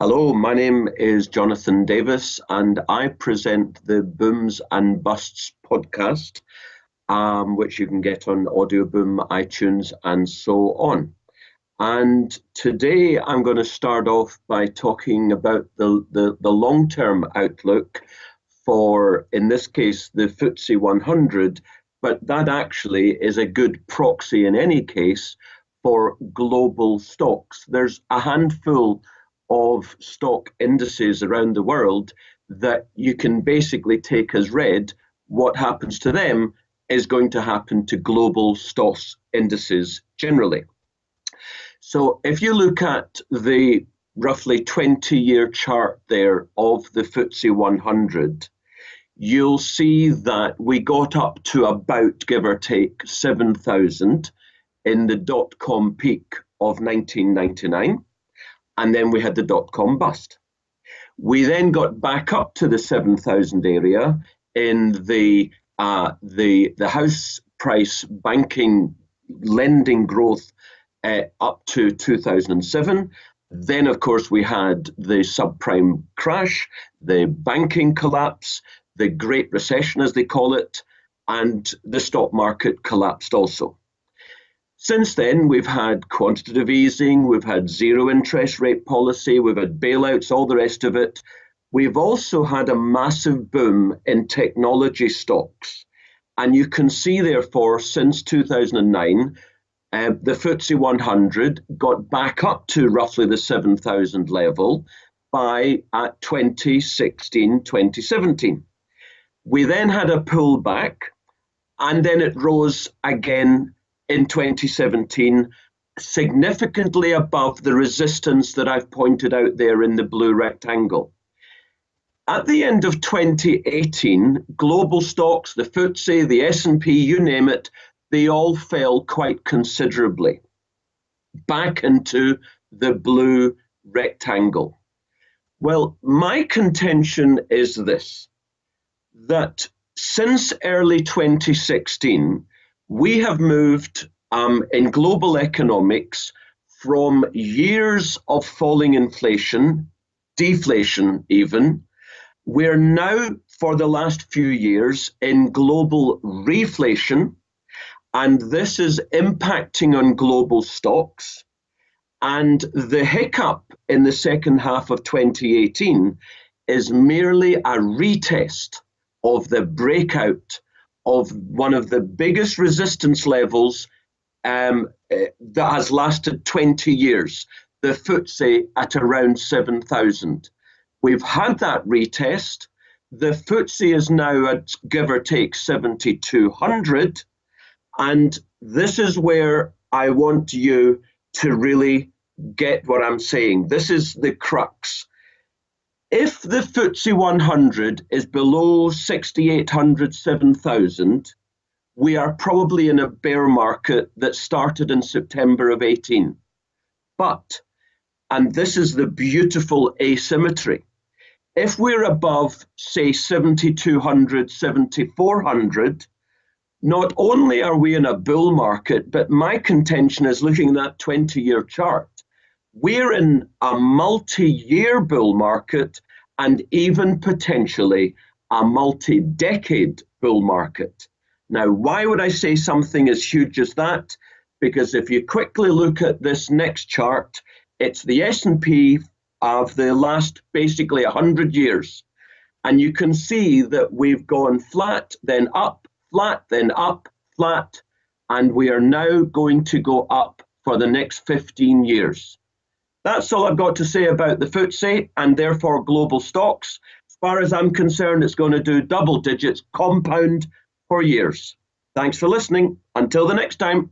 Hello, my name is Jonathan Davis, and I present the Booms and Busts podcast, which you can get on Audioboom, iTunes, and so on. And today I'm going to start off by talking about the long-term outlook for, in this case, the FTSE 100, but that actually is a good proxy in any case for global stocks. There's a handful of stock indices around the world that you can basically take as read. What happens to them is going to happen to global stocks indices generally. So if you look at the roughly 20-year chart there of the FTSE 100, you'll see that we got up to about, give or take, 7,000 in the dot-com peak of 1999. And then we had the dot-com bust. We then got back up to the 7,000 area in the house price banking lending growth up to 2007. Then, of course, we had the subprime crash, the banking collapse, the Great Recession, as they call it, and the stock market collapsed also. Since then, we've had quantitative easing, we've had zero interest rate policy, we've had bailouts, all the rest of it. We've also had a massive boom in technology stocks. And you can see, therefore, since 2009, the FTSE 100 got back up to roughly the 7,000 level by 2016, 2017. We then had a pullback, and then it rose again in 2017, significantly above the resistance that I've pointed out there in the blue rectangle. At the end of 2018, global stocks, the FTSE, the S&P, you name it, they all fell quite considerably back into the blue rectangle. Well, my contention is this, that since early 2016, we have moved in global economics from years of falling inflation, deflation even. We're now, for the last few years, in global reflation, and this is impacting on global stocks. And the hiccup in the second half of 2018 is merely a retest of the breakout of one of the biggest resistance levels that has lasted 20 years, the FTSE at around 7,000. We've had that retest. The FTSE is now at, give or take, 7,200. And this is where I want you to really get what I'm saying. This is the crux. If the FTSE 100 is below 6,800, 7,000, we are probably in a bear market that started in September of 18. But, and this is the beautiful asymmetry, if we're above, say, 7,200, 7,400, not only are we in a bull market, but my contention is looking at that 20-year chart. We're in a multi-year bull market and even potentially a multi-decade bull market. Now, why would I say something as huge as that? Because if you quickly look at this next chart, it's the S&P of the last basically 100 years. And you can see that we've gone flat, then up, flat, then up, flat, and we are now going to go up for the next 15 years. That's all I've got to say about the FTSE and therefore global stocks. As far as I'm concerned, it's going to do double digits compound for years. Thanks for listening. Until the next time.